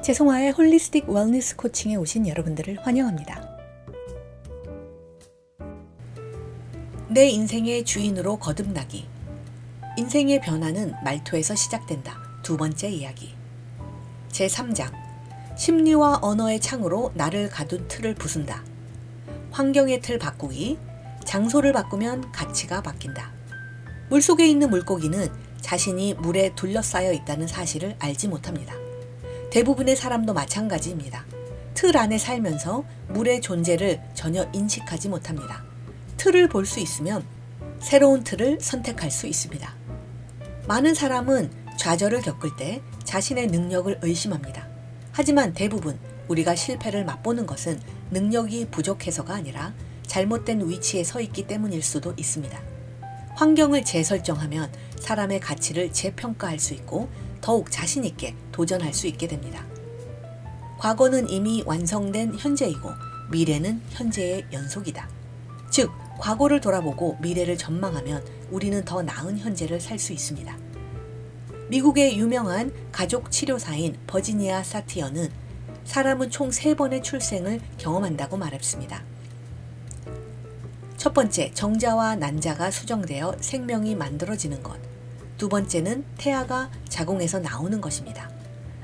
재송화의 홀리스틱 웰니스 코칭에 오신 여러분들을 환영합니다. 내 인생의 주인으로 거듭나기. 인생의 변화는 말투에서 시작된다. 두 번째 이야기. 제3장. 심리와 언어의 창으로 나를 가둔 틀을 부순다. 환경의 틀 바꾸기. 장소를 바꾸면 가치가 바뀐다. 물속에 있는 물고기는 자신이 물에 둘러싸여 있다는 사실을 알지 못합니다. 대부분의 사람도 마찬가지입니다. 틀 안에 살면서 물의 존재를 전혀 인식하지 못합니다. 틀을 볼 수 있으면 새로운 틀을 선택할 수 있습니다. 많은 사람은 좌절을 겪을 때 자신의 능력을 의심합니다. 하지만 대부분 우리가 실패를 맛보는 것은 능력이 부족해서가 아니라 잘못된 위치에 서 있기 때문일 수도 있습니다. 환경을 재설정하면 사람의 가치를 재평가할 수 있고 더욱 자신 있게 도전할 수 있게 됩니다. 과거는 이미 완성된 현재이고 미래는 현재의 연속이다. 즉, 과거를 돌아보고 미래를 전망하면 우리는 더 나은 현재를 살 수 있습니다. 미국의 유명한 가족 치료사인 버지니아 사티어는 사람은 총 3번의 출생을 경험한다고 말했습니다. 첫 번째, 정자와 난자가 수정되어 생명이 만들어지는 것. 두 번째는 태아가 자궁에서 나오는 것입니다.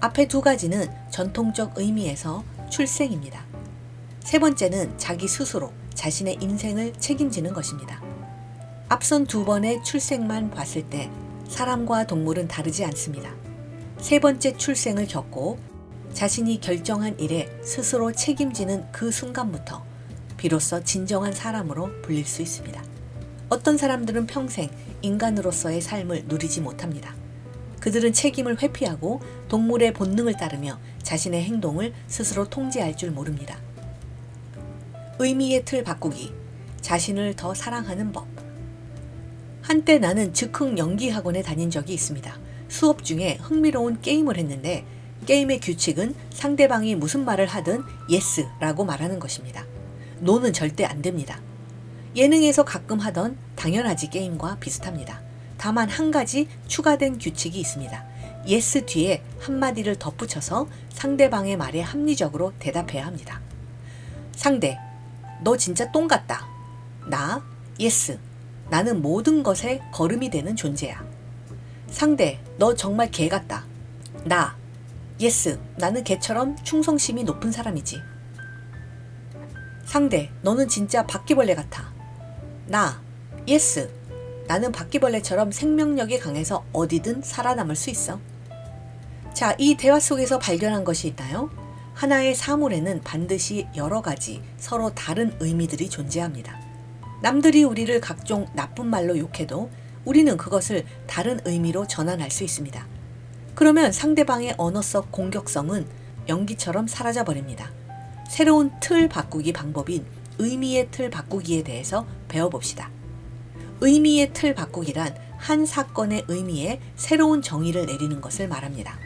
앞에 두 가지는 전통적 의미에서 출생입니다. 세 번째는 자기 스스로 자신의 인생을 책임지는 것입니다. 앞선 두 번의 출생만 봤을 때 사람과 동물은 다르지 않습니다. 세 번째 출생을 겪고 자신이 결정한 일에 스스로 책임지는 그 순간부터 비로소 진정한 사람으로 불릴 수 있습니다. 어떤 사람들은 평생 인간으로서의 삶을 누리지 못합니다. 그들은 책임을 회피하고 동물의 본능을 따르며 자신의 행동을 스스로 통제할 줄 모릅니다. 의미의 틀 바꾸기, 자신을 더 사랑하는 법. 한때 나는 즉흥 연기 학원에 다닌 적이 있습니다. 수업 중에 흥미로운 게임을 했는데 게임의 규칙은 상대방이 무슨 말을 하든 예스라고 말하는 것입니다. 노는 절대 안 됩니다. 예능에서 가끔 하던 당연하지 게임과 비슷합니다. 다만 한 가지 추가된 규칙이 있습니다. 예스 뒤에 한마디를 덧붙여서 상대방의 말에 합리적으로 대답해야 합니다. 상대, 너 진짜 똥 같다. 나, 예스, 나는 모든 것에 거름이 되는 존재야. 상대, 너 정말 개 같다. 나, 예스, 나는 개처럼 충성심이 높은 사람이지. 상대, 너는 진짜 바퀴벌레 같아. 나, 예스, 나는 바퀴벌레처럼 생명력이 강해서 어디든 살아남을 수 있어. 자, 이 대화 속에서 발견한 것이 있나요? 하나의 사물에는 반드시 여러 가지 서로 다른 의미들이 존재합니다. 남들이 우리를 각종 나쁜 말로 욕해도 우리는 그것을 다른 의미로 전환할 수 있습니다. 그러면 상대방의 언어적 공격성은 연기처럼 사라져버립니다. 새로운 틀 바꾸기 방법인 의미의 틀 바꾸기에 대해서 배워봅시다. 의미의 틀 바꾸기란 한 사건의 의미에 새로운 정의를 내리는 것을 말합니다.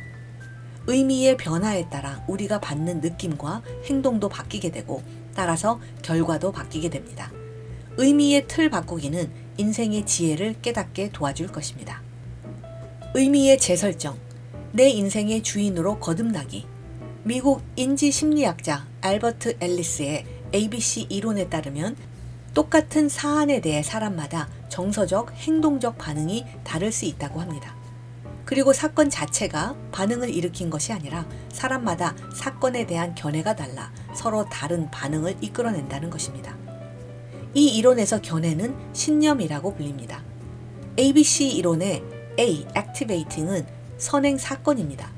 의미의 변화에 따라 우리가 받는 느낌과 행동도 바뀌게 되고 따라서 결과도 바뀌게 됩니다. 의미의 틀 바꾸기는 인생의 지혜를 깨닫게 도와줄 것입니다. 의미의 재설정, 내 인생의 주인으로 거듭나기. 미국 인지심리학자 알버트 앨리스의 ABC 이론에 따르면 똑같은 사안에 대해 사람마다 정서적, 행동적 반응이 다를 수 있다고 합니다. 그리고 사건 자체가 반응을 일으킨 것이 아니라 사람마다 사건에 대한 견해가 달라 서로 다른 반응을 이끌어낸다는 것입니다. 이 이론에서 견해는 신념이라고 불립니다. ABC 이론의 A, activating은 선행 사건입니다.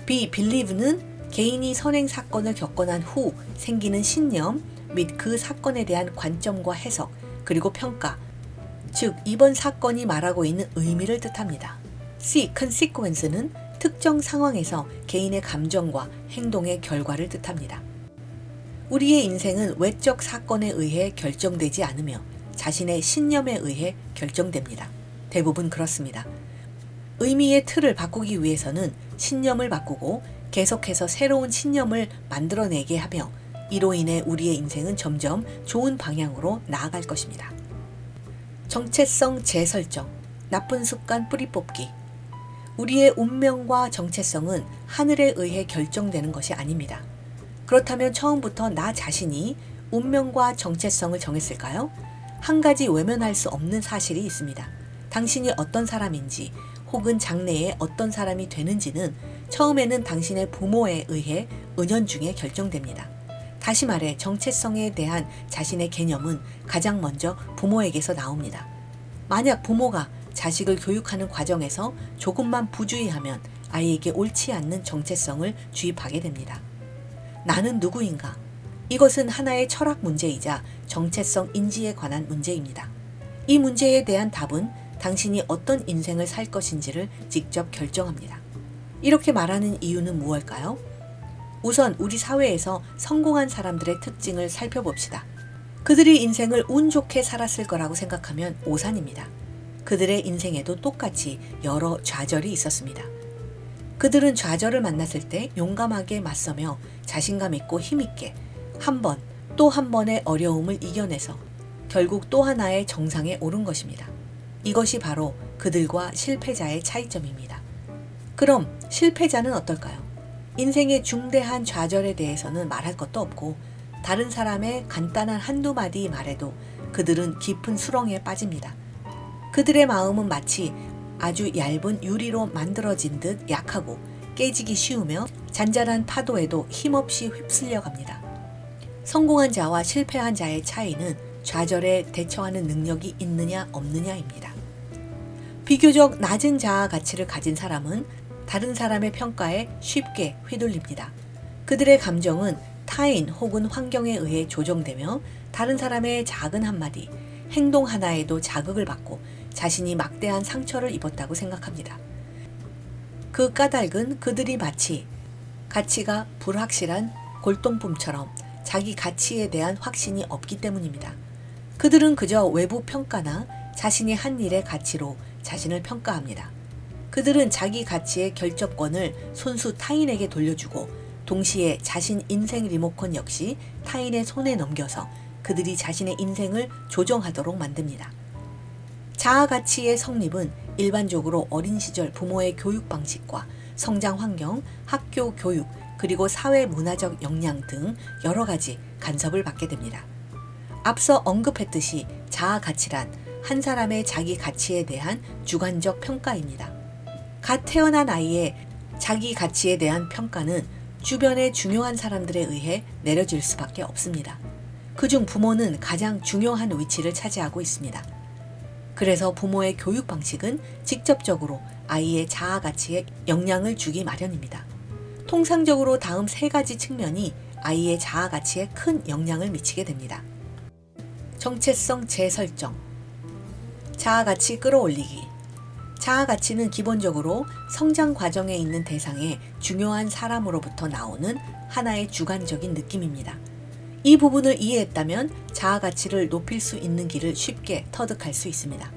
B, believe는 개인이 선행 사건을 겪고 난 후 생기는 신념 및 그 사건에 대한 관점과 해석, 그리고 평가, 즉 이번 사건이 말하고 있는 의미를 뜻합니다. C, consequence는 특정 상황에서 개인의 감정과 행동의 결과를 뜻합니다. 우리의 인생은 외적 사건에 의해 결정되지 않으며 자신의 신념에 의해 결정됩니다. 대부분 그렇습니다. 의미의 틀을 바꾸기 위해서는 신념을 바꾸고 계속해서 새로운 신념을 만들어내게 하며 이로 인해 우리의 인생은 점점 좋은 방향으로 나아갈 것입니다. 정체성 재설정, 나쁜 습관 뿌리 뽑기. 우리의 운명과 정체성은 하늘에 의해 결정되는 것이 아닙니다. 그렇다면 처음부터 나 자신이 운명과 정체성을 정했을까요? 한 가지 외면할 수 없는 사실이 있습니다. 당신이 어떤 사람인지 혹은 장래에 어떤 사람이 되는지는 처음에는 당신의 부모에 의해 은연중에 결정됩니다. 다시 말해 정체성에 대한 자신의 개념은 가장 먼저 부모에게서 나옵니다. 만약 부모가 자식을 교육하는 과정에서 조금만 부주의하면 아이에게 옳지 않는 정체성을 주입하게 됩니다. 나는 누구인가? 이것은 하나의 철학 문제이자 정체성 인지에 관한 문제입니다. 이 문제에 대한 답은 당신이 어떤 인생을 살 것인지를 직접 결정합니다. 이렇게 말하는 이유는 무엇일까요? 우선 우리 사회에서 성공한 사람들의 특징을 살펴봅시다. 그들이 인생을 운 좋게 살았을 거라고 생각하면 오산입니다. 그들의 인생에도 똑같이 여러 좌절이 있었습니다. 그들은 좌절을 만났을 때 용감하게 맞서며 자신감 있고 힘있게 한 번, 또 한 번의 어려움을 이겨내서 결국 또 하나의 정상에 오른 것입니다. 이것이 바로 그들과 실패자의 차이점입니다. 그럼 실패자는 어떨까요? 인생의 중대한 좌절에 대해서는 말할 것도 없고 다른 사람의 간단한 한두 마디 말에도 그들은 깊은 수렁에 빠집니다. 그들의 마음은 마치 아주 얇은 유리로 만들어진 듯 약하고 깨지기 쉬우며 잔잔한 파도에도 힘없이 휩쓸려 갑니다. 성공한 자와 실패한 자의 차이는 좌절에 대처하는 능력이 있느냐 없느냐입니다. 비교적 낮은 자아 가치를 가진 사람은 다른 사람의 평가에 쉽게 휘둘립니다. 그들의 감정은 타인 혹은 환경에 의해 조정되며 다른 사람의 작은 한마디, 행동 하나에도 자극을 받고 자신이 막대한 상처를 입었다고 생각합니다. 그 까닭은 그들이 마치 가치가 불확실한 골동품처럼 자기 가치에 대한 확신이 없기 때문입니다. 그들은 그저 외부 평가나 자신이 한 일의 가치로 자신을 평가합니다. 그들은 자기 가치의 결정권을 손수 타인에게 돌려주고 동시에 자신 인생 리모컨 역시 타인의 손에 넘겨서 그들이 자신의 인생을 조정하도록 만듭니다. 자아 가치의 성립은 일반적으로 어린 시절 부모의 교육 방식과 성장 환경, 학교 교육, 그리고 사회 문화적 역량 등 여러 가지 간섭을 받게 됩니다. 앞서 언급했듯이 자아 가치란 한 사람의 자기 가치에 대한 주관적 평가입니다. 갓 태어난 아이의 자기 가치에 대한 평가는 주변의 중요한 사람들에 의해 내려질 수밖에 없습니다. 그중 부모는 가장 중요한 위치를 차지하고 있습니다. 그래서 부모의 교육 방식은 직접적으로 아이의 자아 가치에 영향을 주기 마련입니다. 통상적으로 다음 세 가지 측면이 아이의 자아 가치에 큰 영향을 미치게 됩니다. 정체성 재설정, 자아 가치 끌어올리기. 자아 가치는 기본적으로 성장 과정에 있는 대상의 중요한 사람으로부터 나오는 하나의 주관적인 느낌입니다. 이 부분을 이해했다면 자아 가치를 높일 수 있는 길을 쉽게 터득할 수 있습니다.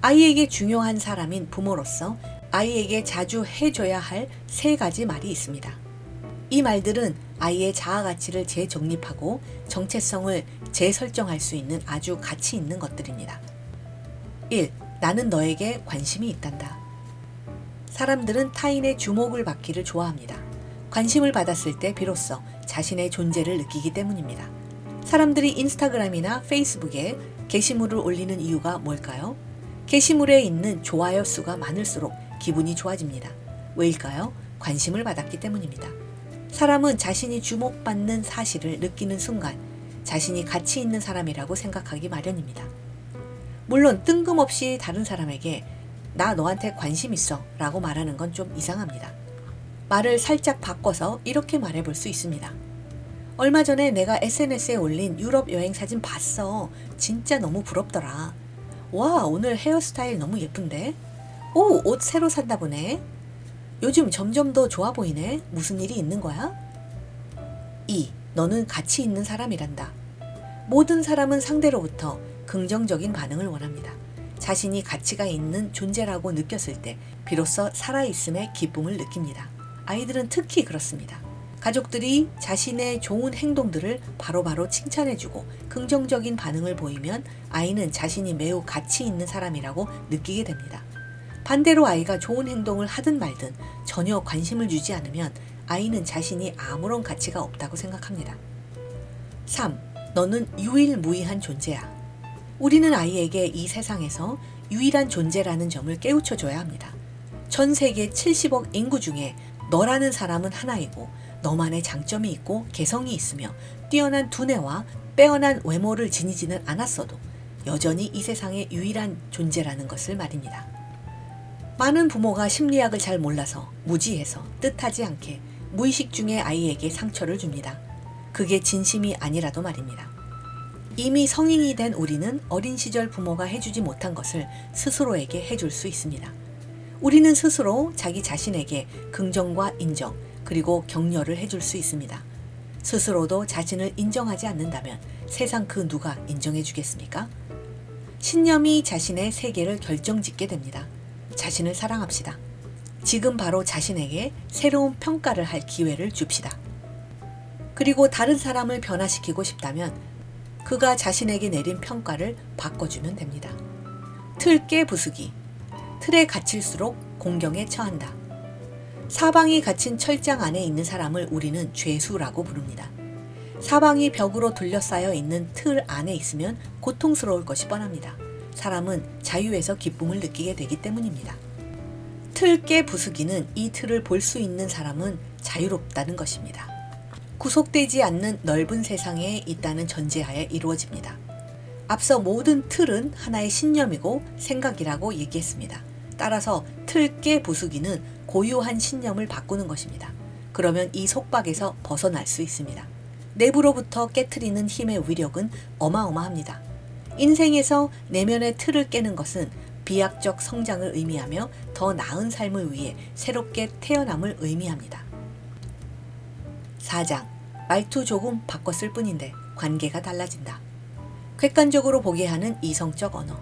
아이에게 중요한 사람인 부모로서 아이에게 자주 해줘야 할 세 가지 말이 있습니다. 이 말들은 아이의 자아 가치를 재정립하고 정체성을 재설정할 수 있는 아주 가치 있는 것들입니다. 1. 나는 너에게 관심이 있단다. 사람들은 타인의 주목을 받기를 좋아합니다. 관심을 받았을 때 비로소 자신의 존재를 느끼기 때문입니다. 사람들이 인스타그램이나 페이스북에 게시물을 올리는 이유가 뭘까요? 게시물에 있는 좋아요 수가 많을수록 기분이 좋아집니다. 왜일까요? 관심을 받았기 때문입니다. 사람은 자신이 주목받는 사실을 느끼는 순간 자신이 가치 있는 사람이라고 생각하기 마련입니다. 물론 뜬금없이 다른 사람에게 나 너한테 관심 있어 라고 말하는 건 좀 이상합니다. 말을 살짝 바꿔서 이렇게 말해볼 수 있습니다. 얼마 전에 내가 SNS에 올린 유럽 여행 사진 봤어. 진짜 너무 부럽더라. 와, 오늘 헤어스타일 너무 예쁜데? 오, 옷 새로 샀나 보네. 요즘 점점 더 좋아 보이네. 무슨 일이 있는 거야? 2. 너는 가치 있는 사람이란다. 모든 사람은 상대로부터 긍정적인 반응을 원합니다. 자신이 가치가 있는 존재라고 느꼈을 때 비로소 살아있음의 기쁨을 느낍니다. 아이들은 특히 그렇습니다. 가족들이 자신의 좋은 행동들을 바로바로 칭찬해주고 긍정적인 반응을 보이면 아이는 자신이 매우 가치 있는 사람이라고 느끼게 됩니다. 반대로 아이가 좋은 행동을 하든 말든 전혀 관심을 주지 않으면 아이는 자신이 아무런 가치가 없다고 생각합니다. 3. 너는 유일무이한 존재야. 우리는 아이에게 이 세상에서 유일한 존재라는 점을 깨우쳐줘야 합니다. 전 세계 70억 인구 중에 너라는 사람은 하나이고 너만의 장점이 있고 개성이 있으며 뛰어난 두뇌와 빼어난 외모를 지니지는 않았어도 여전히 이 세상의 유일한 존재라는 것을 말입니다. 많은 부모가 심리학을 잘 몰라서 무지해서 뜻하지 않게 무의식 중에 아이에게 상처를 줍니다. 그게 진심이 아니라도 말입니다. 이미 성인이 된 우리는 어린 시절 부모가 해주지 못한 것을 스스로에게 해줄 수 있습니다. 우리는 스스로 자기 자신에게 긍정과 인정, 그리고 격려를 해줄 수 있습니다. 스스로도 자신을 인정하지 않는다면 세상 그 누가 인정해 주겠습니까? 신념이 자신의 세계를 결정짓게 됩니다. 자신을 사랑합시다. 지금 바로 자신에게 새로운 평가를 할 기회를 줍시다. 그리고 다른 사람을 변화시키고 싶다면 그가 자신에게 내린 평가를 바꿔주면 됩니다. 틀 깨 부수기. 틀에 갇힐수록 공경에 처한다. 사방이 갇힌 철장 안에 있는 사람을 우리는 죄수라고 부릅니다. 사방이 벽으로 둘러싸여 있는 틀 안에 있으면 고통스러울 것이 뻔합니다. 사람은 자유에서 기쁨을 느끼게 되기 때문입니다. 틀 깨 부수기는 이 틀을 볼 수 있는 사람은 자유롭다는 것입니다. 구속되지 않는 넓은 세상에 있다는 전제하에 이루어집니다. 앞서 모든 틀은 하나의 신념이고 생각이라고 얘기했습니다. 따라서 틀 깨 부수기는 고유한 신념을 바꾸는 것입니다. 그러면 이 속박에서 벗어날 수 있습니다. 내부로부터 깨트리는 힘의 위력은 어마어마합니다. 인생에서 내면의 틀을 깨는 것은 비약적 성장을 의미하며 더 나은 삶을 위해 새롭게 태어남을 의미합니다. 4장. 말투 조금 바꿨을 뿐인데 관계가 달라진다. 객관적으로 보게 하는 이성적 언어.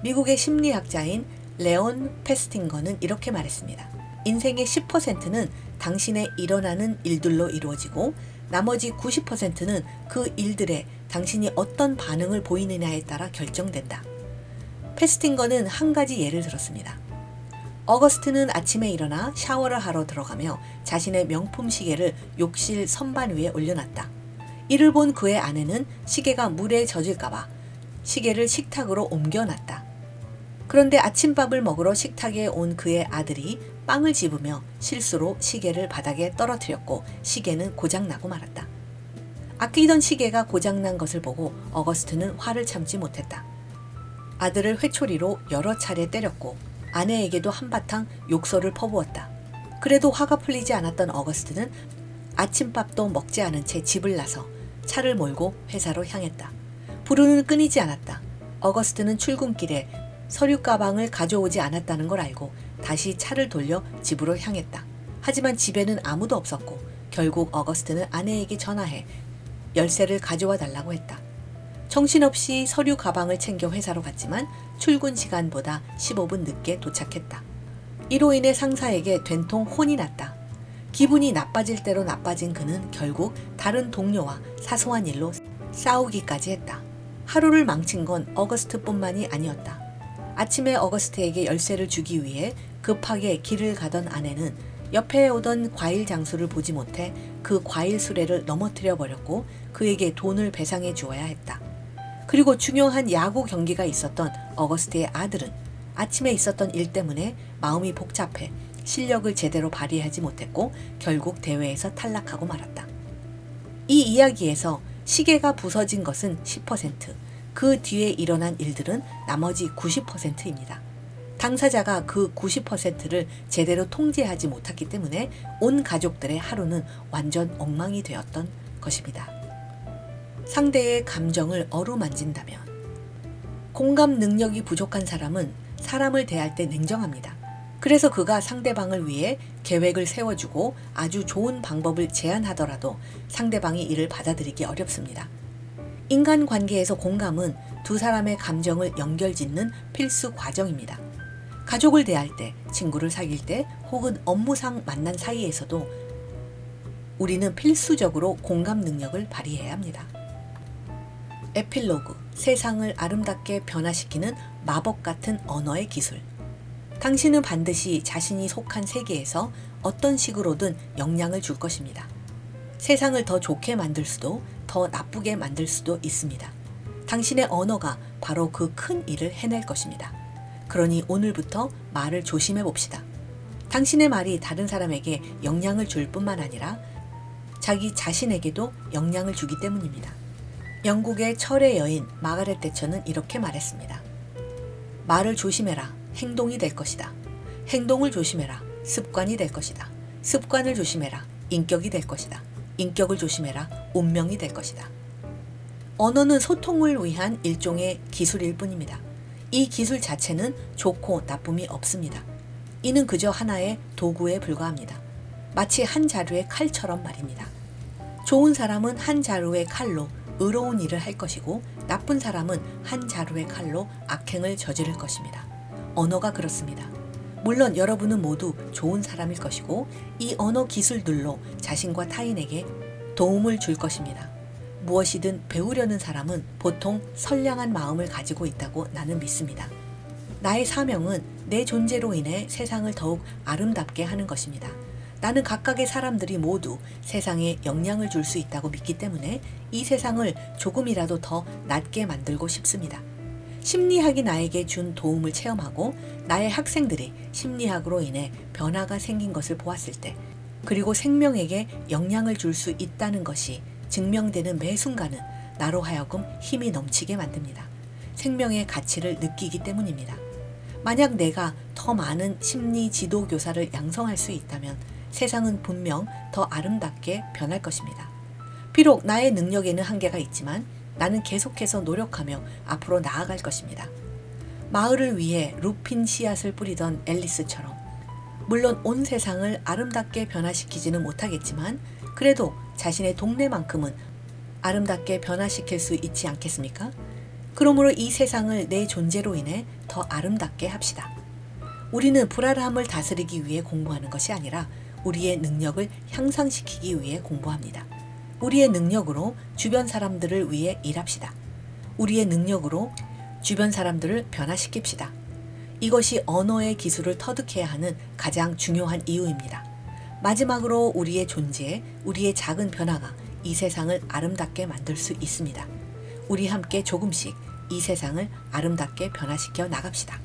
미국의 심리학자인 레온 페스팅거는 이렇게 말했습니다. 인생의 10%는 당신의 일어나는 일들로 이루어지고 나머지 90%는 그 일들에 당신이 어떤 반응을 보이느냐에 따라 결정된다. 페스팅거는 한 가지 예를 들었습니다. 어거스트는 아침에 일어나 샤워를 하러 들어가며 자신의 명품 시계를 욕실 선반 위에 올려놨다. 이를 본 그의 아내는 시계가 물에 젖을까봐 시계를 식탁으로 옮겨놨다. 그런데 아침밥을 먹으러 식탁에 온 그의 아들이 빵을 집으며 실수로 시계를 바닥에 떨어뜨렸고 시계는 고장나고 말았다. 아끼던 시계가 고장난 것을 보고 어거스트는 화를 참지 못했다. 아들을 회초리로 여러 차례 때렸고 아내에게도 한바탕 욕설을 퍼부었다. 그래도 화가 풀리지 않았던 어거스트는 아침밥도 먹지 않은 채 집을 나서 차를 몰고 회사로 향했다. 불운은 끊이지 않았다. 어거스트는 출근길에 서류 가방을 가져오지 않았다는 걸 알고 다시 차를 돌려 집으로 향했다. 하지만 집에는 아무도 없었고 결국 어거스트는 아내에게 전화해 열쇠를 가져와 달라고 했다. 정신없이 서류 가방을 챙겨 회사로 갔지만 출근 시간보다 15분 늦게 도착했다. 이로 인해 상사에게 된통 혼이 났다. 기분이 나빠질 대로 나빠진 그는 결국 다른 동료와 사소한 일로 싸우기까지 했다. 하루를 망친 건 어거스트뿐만이 아니었다. 아침에 어거스트에게 열쇠를 주기 위해 급하게 길을 가던 아내는 옆에 오던 과일 장수를 보지 못해 그 과일 수레를 넘어뜨려 버렸고 그에게 돈을 배상해 주어야 했다. 그리고 중요한 야구 경기가 있었던 어거스트의 아들은 아침에 있었던 일 때문에 마음이 복잡해 실력을 제대로 발휘하지 못했고 결국 대회에서 탈락하고 말았다. 이 이야기에서 시계가 부서진 것은 10%, 그 뒤에 일어난 일들은 나머지 90%입니다. 당사자가 그 90%를 제대로 통제하지 못했기 때문에 온 가족들의 하루는 완전 엉망이 되었던 것입니다. 상대의 감정을 어루만진다면 공감 능력이 부족한 사람은 사람을 대할 때 냉정합니다. 그래서 그가 상대방을 위해 계획을 세워주고 아주 좋은 방법을 제안하더라도 상대방이 이를 받아들이기 어렵습니다. 인간관계에서 공감은 두 사람의 감정을 연결짓는 필수 과정입니다. 가족을 대할 때, 친구를 사귈 때 혹은 업무상 만난 사이에서도 우리는 필수적으로 공감 능력을 발휘해야 합니다. 에필로그, 세상을 아름답게 변화시키는 마법 같은 언어의 기술. 당신은 반드시 자신이 속한 세계에서 어떤 식으로든 영향을 줄 것입니다. 세상을 더 좋게 만들 수도 더 나쁘게 만들 수도 있습니다. 당신의 언어가 바로 그 큰 일을 해낼 것입니다. 그러니 오늘부터 말을 조심해 봅시다. 당신의 말이 다른 사람에게 영향을 줄 뿐만 아니라 자기 자신에게도 영향을 주기 때문입니다. 영국의 철의 여인 마가렛 대처는 이렇게 말했습니다. 말을 조심해라. 행동이 될 것이다. 행동을 조심해라. 습관이 될 것이다. 습관을 조심해라. 인격이 될 것이다. 인격을 조심해라. 운명이 될 것이다. 언어는 소통을 위한 일종의 기술일 뿐입니다. 이 기술 자체는 좋고 나쁨이 없습니다. 이는 그저 하나의 도구에 불과합니다. 마치 한 자루의 칼처럼 말입니다. 좋은 사람은 한 자루의 칼로 의로운 일을 할 것이고 나쁜 사람은 한 자루의 칼로 악행을 저지를 것입니다. 언어가 그렇습니다. 물론 여러분은 모두 좋은 사람일 것이고 이 언어 기술들로 자신과 타인에게 도움을 줄 것입니다. 무엇이든 배우려는 사람은 보통 선량한 마음을 가지고 있다고 나는 믿습니다. 나의 사명은 내 존재로 인해 세상을 더욱 아름답게 하는 것입니다. 나는 각각의 사람들이 모두 세상에 영향을 줄 수 있다고 믿기 때문에 이 세상을 조금이라도 더 낫게 만들고 싶습니다. 심리학이 나에게 준 도움을 체험하고 나의 학생들이 심리학으로 인해 변화가 생긴 것을 보았을 때, 그리고 생명에게 영향을 줄 수 있다는 것이 증명되는 매 순간은 나로 하여금 힘이 넘치게 만듭니다. 생명의 가치를 느끼기 때문입니다. 만약 내가 더 많은 심리 지도 교사를 양성할 수 있다면 세상은 분명 더 아름답게 변할 것입니다. 비록 나의 능력에는 한계가 있지만 나는 계속해서 노력하며 앞으로 나아갈 것입니다. 마을을 위해 루핀 씨앗을 뿌리던 앨리스처럼 물론 온 세상을 아름답게 변화시키지는 못하겠지만 그래도 자신의 동네만큼은 아름답게 변화시킬 수 있지 않겠습니까? 그러므로 이 세상을 내 존재로 인해 더 아름답게 합시다. 우리는 불안함을 다스리기 위해 공부하는 것이 아니라 우리의 능력을 향상시키기 위해 공부합니다. 우리의 능력으로 주변 사람들을 위해 일합시다. 우리의 능력으로 주변 사람들을 변화시킵시다. 이것이 언어의 기술을 터득해야 하는 가장 중요한 이유입니다. 마지막으로 우리의 존재, 우리의 작은 변화가 이 세상을 아름답게 만들 수 있습니다. 우리 함께 조금씩 이 세상을 아름답게 변화시켜 나갑시다.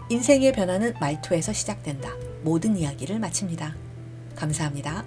인생의 변화는 말투에서 시작된다. 모든 이야기를 마칩니다. 감사합니다.